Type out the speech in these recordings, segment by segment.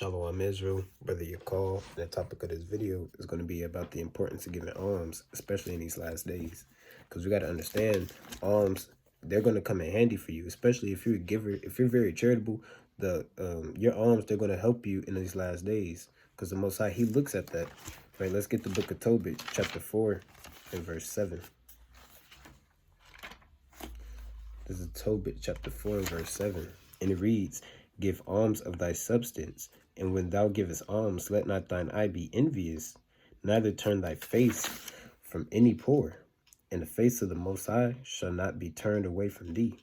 Shalom Israel, brother Yakal. The topic of this video is going to be about the importance of giving alms, especially in these last days. Because we got to understand, alms, they're going to come in handy for you, especially if you're a giver. If you're very charitable, your alms, they're going to help you in these last days. Because the Most High, he looks at that. Right, let's get the book of Tobit, chapter 4 and verse 7. This is Tobit, chapter 4 and verse 7. And it reads, "Give alms of thy substance, and when thou givest alms, let not thine eye be envious, neither turn thy face from any poor, and the face of the Most High shall not be turned away from thee."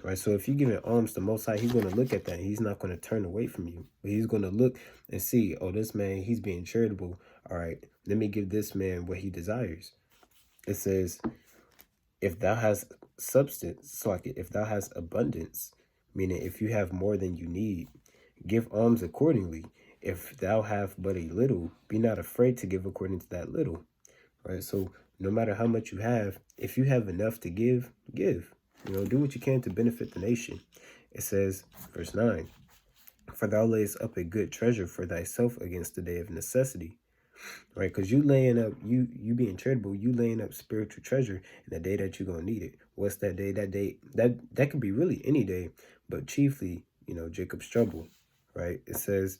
Right, so if you're giving alms to the Most High, he's going to look at that. He's not going to turn away from you. But he's going to look and see, oh, this man, he's being charitable. All right, let me give this man what he desires. It says, if thou hast substance, so like if thou hast abundance, meaning if you have more than you need, give alms accordingly. If thou have but a little, be not afraid to give according to that little. Right, so no matter how much you have, if you have enough to give, give. Do what you can to benefit the nation. It says, verse 9, "For thou layest up a good treasure for thyself against the day of necessity." Right, because you laying up, you being charitable, you laying up spiritual treasure in the day that you're gonna need it. What's that day? That day, that could be really any day, but chiefly, Jacob's trouble. Right, it says,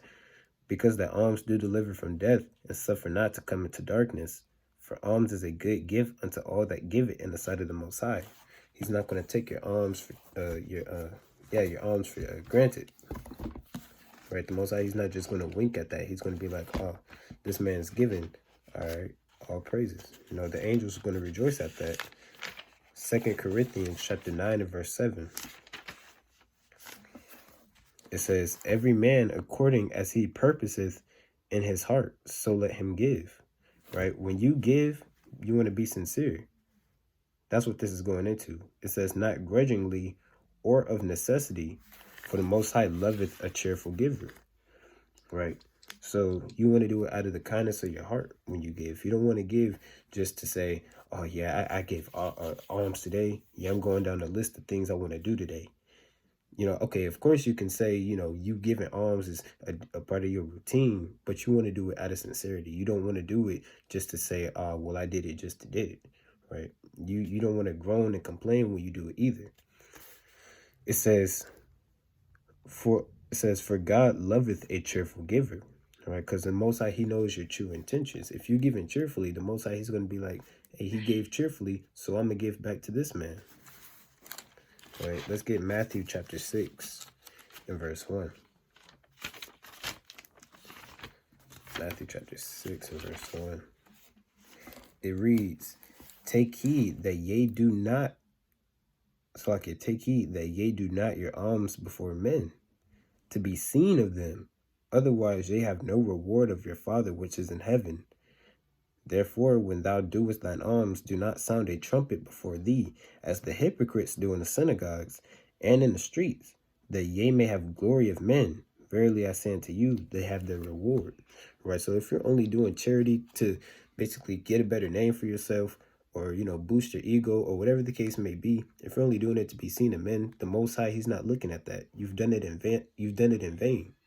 "Because the alms do deliver from death, and suffer not to come into darkness. For alms is a good gift unto all that give it in the sight of the Most High." He's not going to take your alms for your alms for granted. Right, the Most High, he's not just going to wink at that. He's going to be like, oh, this man's giving. All right, all praises. The angels are going to rejoice at that. 2 Corinthians chapter 9 and verse 7. It says, "Every man according as he purposeth in his heart, so let him give." Right, when you give, you want to be sincere. That's what this is going into. It says, "Not grudgingly or of necessity, for the Most High loveth a cheerful giver." Right? So you want to do it out of the kindness of your heart when you give. You don't want to give just to say, oh, yeah, I gave alms today. Yeah, I'm going down the list of things I want to do today. Okay, of course you can say, you giving alms is a part of your routine, but you want to do it out of sincerity. You don't want to do it just to say, well, I did it just to did it. Right? You don't want to groan and complain when you do it either. It says, for God loveth a cheerful giver. Right? Because the Most High, he knows your true intentions. If you're giving cheerfully, the Most High, he's going to be like, hey, he gave cheerfully, so I'm going to give back to this man. Right? Let's get Matthew chapter 6 and verse 1. Matthew chapter 6 and verse 1. It reads, "Take heed that ye do not," take heed that ye do not your alms before men, to be seen of them. Otherwise ye have no reward of your Father which is in heaven. Therefore, when thou doest thine alms, do not sound a trumpet before thee, as the hypocrites do in the synagogues and in the streets, that ye may have glory of men. Verily I say unto you, they have their reward. Right, so if you're only doing charity to basically get a better name for yourself, or boost your ego, or whatever the case may be, if you're only doing it to be seen of men, the Most High, he's not looking at that. You've done it in vain.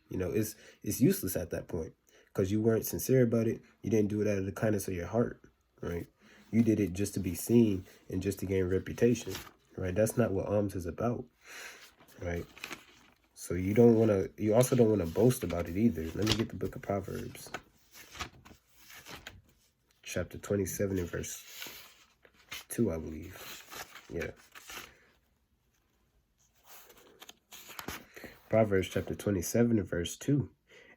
It's useless at that point, because you weren't sincere about it. You didn't do it out of the kindness of your heart. Right, you did it just to be seen and just to gain reputation. Right, that's not what alms is about. Right, so you also don't want to boast about it either. Let me get the book of Proverbs, chapter 27 and verse 2, I believe. Yeah. Proverbs chapter 27 and verse 2.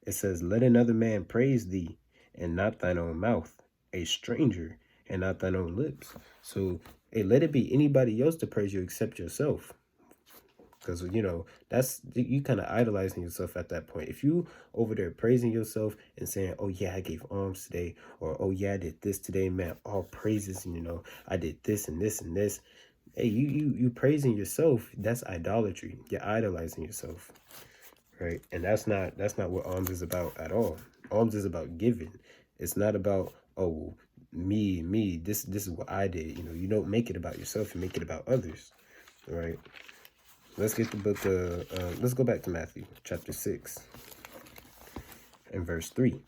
It says, "Let another man praise thee, and not thine own mouth, a stranger, and not thine own lips." So, hey, let it be anybody else to praise you except yourself. Because, that's, you kind of idolizing yourself at that point. If you over there praising yourself and saying, oh, yeah, I gave alms today, or, oh, yeah, I did this today, man, all praises, and, I did this and this and this. Hey, you praising yourself, that's idolatry. You're idolizing yourself. Right? And that's not what alms is about at all. Alms is about giving. It's not about, oh, me, this is what I did. You don't make it about yourself, you make it about others. Right? Let's get the book of, let's go back to Matthew chapter 6. In verse 3,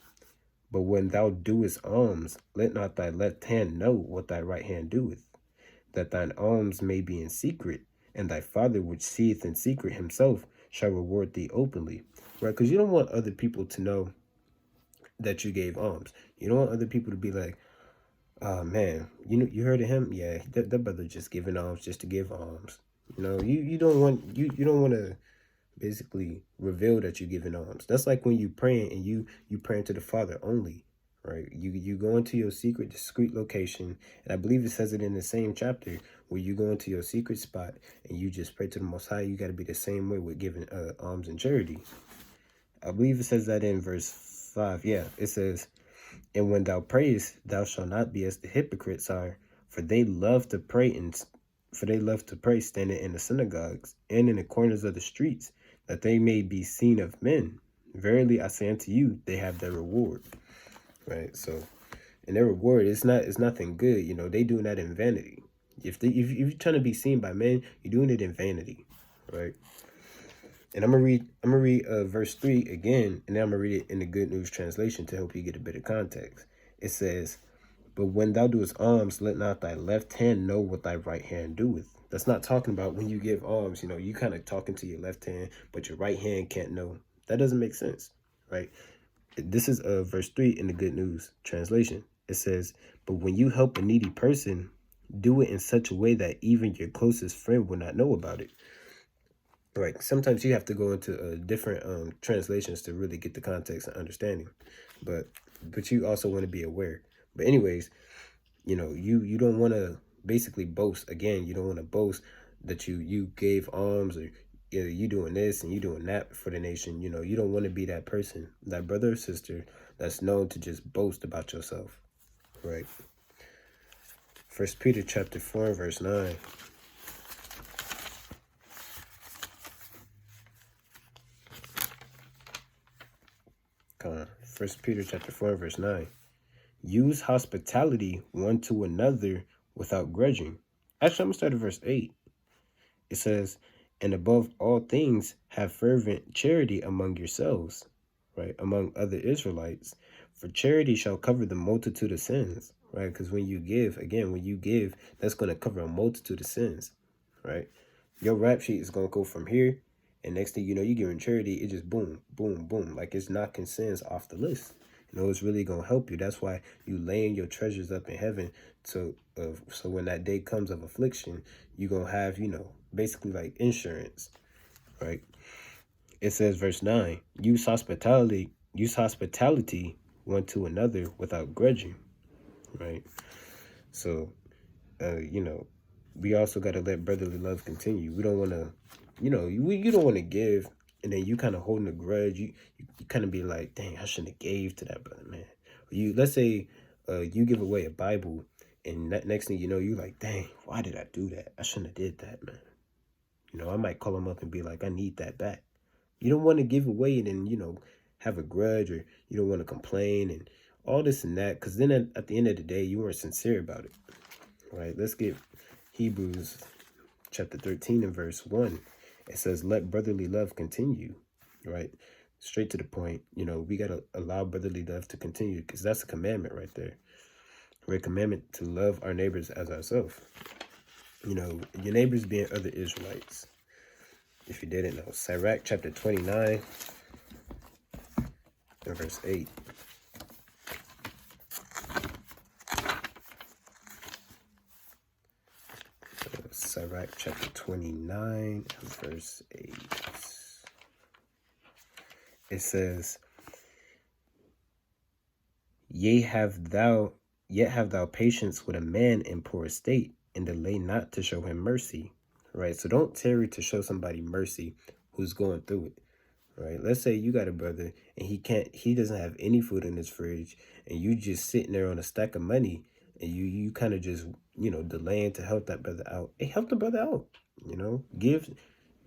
but when thou doest alms, let not thy left hand know what thy right hand doeth, that thine alms may be in secret, and thy Father which seeth in secret himself shall reward thee openly. Right? Because you don't want other people to know that you gave alms. You don't want other people to be like, oh man, you heard of him? Yeah, that brother just giving alms just to give alms. You don't want to basically reveal that you're giving alms. That's like when you praying and you praying to the Father only, right? You go into your secret, discreet location, and I believe it says it in the same chapter where you go into your secret spot and you just pray to the Most High. You got to be the same way with giving alms and charity. I believe it says that in verse 5. Yeah, it says, and when thou prayest, thou shalt not be as the hypocrites are, for they love to pray standing in the synagogues and in the corners of the streets, that they may be seen of men. Verily I say unto you, they have their reward. Right? So, and their reward is nothing good. They doing that in vanity. If you're trying to be seen by men, you're doing it in vanity, right? And I'm gonna read verse 3 again, and then I'm gonna read it in the Good News translation to help you get a bit of context. It says, but when thou doest alms, let not thy left hand know what thy right hand doeth. That's not talking about when you give alms, you kind of talking to your left hand, but your right hand can't know. That doesn't make sense, right? This is verse 3 in the Good News translation. It says, but when you help a needy person, do it in such a way that even your closest friend will not know about it. Right. Sometimes you have to go into different translations to really get the context and understanding, but you also want to be aware. But anyways, you don't want to basically boast. Again, you don't want to boast that you gave alms, or you doing this and you doing that for the nation. You don't want to be that person, that brother or sister that's known to just boast about yourself. Right. 1 Peter chapter 4 verse 9. Come on. 1 Peter chapter 4 verse 9. Use hospitality one to another without grudging. Actually, I'm going to start at verse 8. It says, and above all things, have fervent charity among yourselves, right? Among other Israelites. For charity shall cover the multitude of sins, right? Because when you give, that's going to cover a multitude of sins, right? Your rap sheet is going to go from here, and next thing you know, you're giving charity, it just boom, boom, boom. Like it's knocking sins off the list. It's really going to help you. That's why you laying your treasures up in heaven. So when that day comes of affliction, you're going to have, basically like insurance, right? It says, verse 9, use hospitality one to another without grudging, right? So, we also got to let brotherly love continue. We don't want to, you don't want to give, and then you kind of holding a grudge. You kind of be like, dang, I shouldn't have gave to that brother, man. Let's say you give away a Bible, and next thing you know, you like, dang, why did I do that? I shouldn't have did that, man. I might call him up and be like, I need that back. You don't want to give away and then, have a grudge, or you don't want to complain and all this and that, because then at the end of the day, you weren't sincere about it, right? Let's get Hebrews chapter 13 and verse 1. It says, let brotherly love continue, right? Straight to the point. We got to allow brotherly love to continue, because that's a commandment right there. Right? Commandment to love our neighbors as ourselves. Your neighbors being other Israelites. If you didn't know, Sirach chapter 29 and verse 8. Sirach chapter 29 and verse 8. It says, yet have thou patience with a man in poor estate, and delay not to show him mercy. Right? So don't tarry to show somebody mercy who's going through it. Right? Let's say you got a brother and he doesn't have any food in his fridge, and you just sitting there on a stack of money, and you kind of just, delaying to help that brother out. Hey, help the brother out. Give,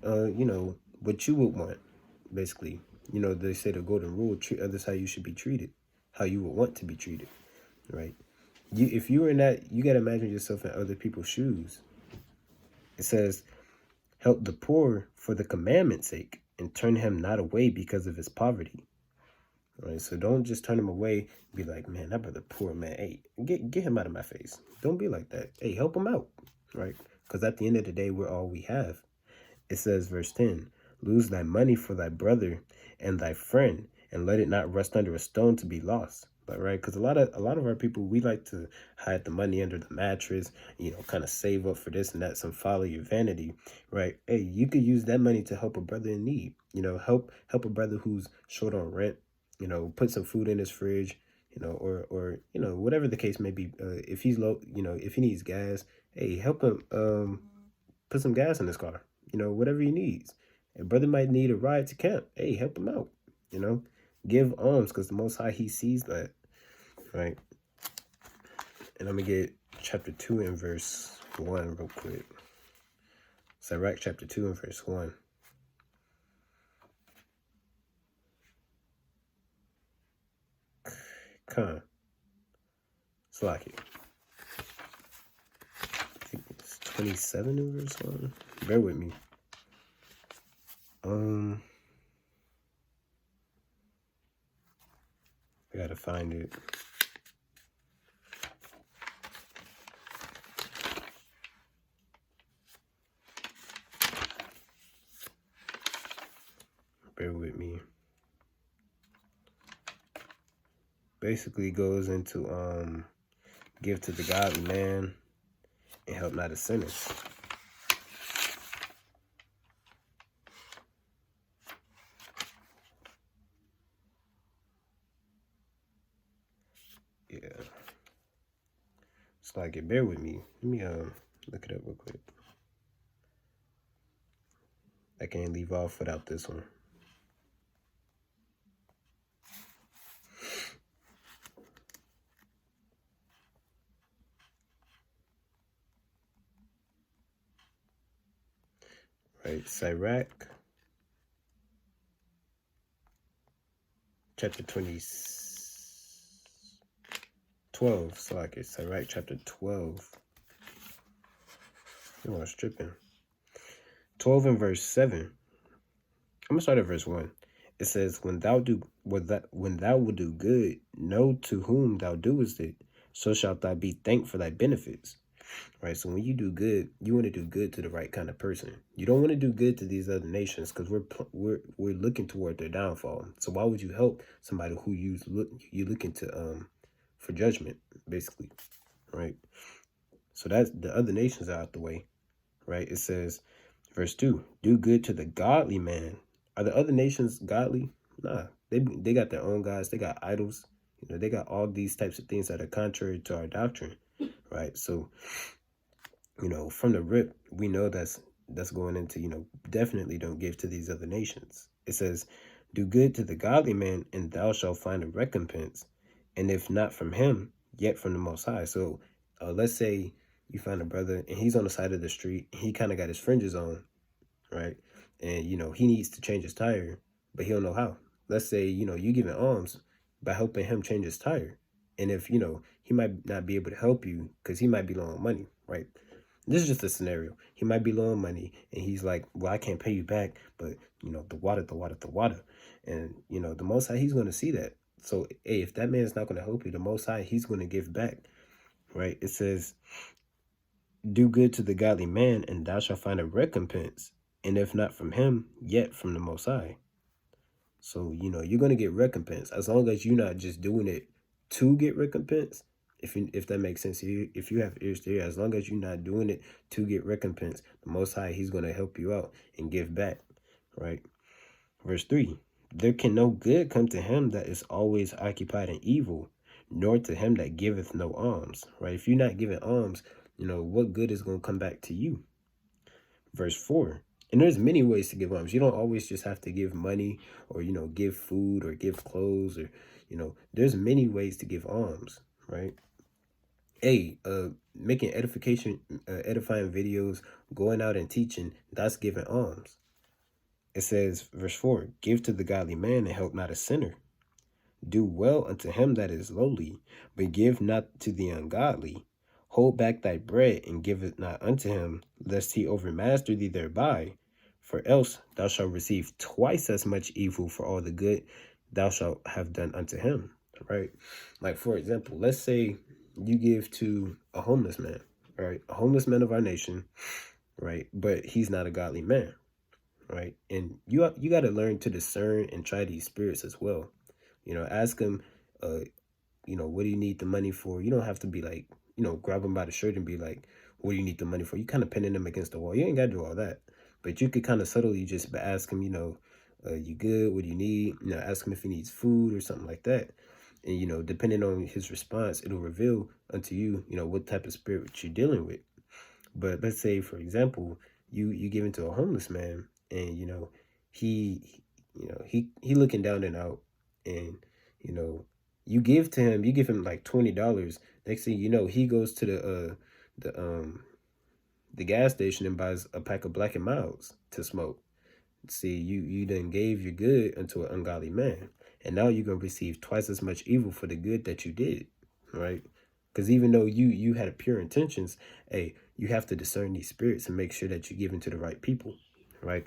what you would want, basically. They say the golden rule, treat others how you should be treated, how you would want to be treated, right? If you were in that, you got to imagine yourself in other people's shoes. It says, help the poor for the commandment's sake, and turn him not away because of his poverty. Right? So don't just turn him away. Be like, man, that brother poor, man. Hey, get him out of my face. Don't be like that. Hey, help him out. Right? Because at the end of the day, we're all we have. It says, verse 10, lose thy money for thy brother and thy friend, and let it not rust under a stone to be lost. But right, because a lot of our people, we like to hide the money under the mattress, kind of save up for this and that, some folly or vanity, right? Hey, you could use that money to help a brother in need. Help a brother who's short on rent. Put some food in his fridge. Or whatever the case may be. If he's low, if he needs gas, hey, help him. Put some gas in his car. Whatever he needs. A brother might need a ride to camp. Hey, help him out. Give alms, because the Most High, he sees that, right? And I'm going to get chapter 2 and verse 1 real quick. Sirach chapter 2 and verse 1. Con. Slacky. I think it's 27 in verse 1. Bear with me. I gotta find it. Bear with me. Basically goes into give to the godly man and help not a sinner. Yeah. It's like it. Bear with me. Let me look it up real quick. I can't leave off without this one. Right, Sirach chapter 12. So like it's Sirach chapter 12. You are stripping. 12 and verse 7. I'm gonna start at verse 1. It says, when thou wilt do good, know to whom thou doest it, so shalt thou be thanked for thy benefits. Right, so when you do good, you want to do good to the right kind of person. You don't want to do good to these other nations, because we're looking toward their downfall. So why would you help somebody who you looking to for judgment, basically, right? So that's the other nations are out the way, right? It says, verse 2, do good to the godly man. Are the other nations godly? Nah, they got their own gods. They got idols. They got all these types of things that are contrary to our doctrine, right? So, from the rip, we know that's going into, definitely don't give to these other nations. It says, do good to the godly man, and thou shalt find a recompense. And if not from him, yet from the Most High. So let's say you find a brother and he's on the side of the street. And he kind of got his fringes on, right? And, he needs to change his tire, but he don't know how. Let's say, you giving alms by helping him change his tire. And if, he might not be able to help you because he might be low on money, right? This is just a scenario. He might be low on money and he's like, well, I can't pay you back, but, the water. And, the Most High, he's going to see that. So, hey, if that man's not going to help you, the Most High, he's going to give back, right? It says, do good to the godly man, and thou shalt find a recompense. And if not from him, yet from the Most High. So, you're going to get recompense as long as you're not just doing it to get recompense. If that makes sense, if you have ears to hear, as long as you're not doing it to get recompense, the Most High, he's going to help you out and give back, right? Verse 3, there can no good come to him that is always occupied in evil, nor to him that giveth no alms, right? If you're not giving alms, what good is going to come back to you? Verse 4, and there's many ways to give alms. You don't always just have to give money or, give food or give clothes or, there's many ways to give alms, right? Hey, making edifying videos, going out and teaching, that's giving alms. It says, verse 4, give to the godly man and help not a sinner. Do well unto him that is lowly, but give not to the ungodly. Hold back thy bread and give it not unto him, lest he overmaster thee thereby. For else thou shalt receive twice as much evil for all the good thou shalt have done unto him, right? Like, for example, let's say you give to a homeless man, right? A homeless man of our nation, right? But he's not a godly man, right? And you got to learn to discern and try these spirits as well. Ask him, what do you need the money for? You don't have to be like, grab him by the shirt and be like, what do you need the money for? You kind of pinning him against the wall. You ain't got to do all that. But you could kind of subtly just ask him, you good? What do you need? Ask him if he needs food or something like that. And, depending on his response, it'll reveal unto you, what type of spirit you're dealing with. But let's say, for example, you give into a homeless man and, he, he looking down and out and, you give to him, you give him like $20. Next thing you know, he goes to the gas station and buys a pack of Black and Milds to smoke. See, you done gave your good unto an ungodly man. And now you're going to receive twice as much evil for the good that you did, right? Because even though you had pure intentions, hey, you have to discern these spirits and make sure that you give into the right people, right?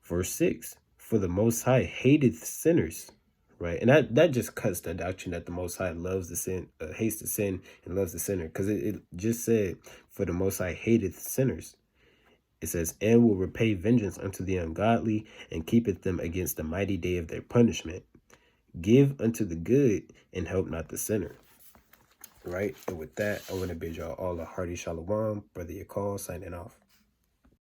Verse 6, for the Most High hateth sinners, right? And that just cuts the doctrine that the Most High loves the sin, hates the sin and loves the sinner. Because it just said, for the Most High hateth sinners. It says, and will repay vengeance unto the ungodly, and keepeth them against the mighty day of their punishment. Give unto the good, and help not the sinner. Right? And with that, I want to bid y'all all a hearty shalom. Brother Yakal signing off.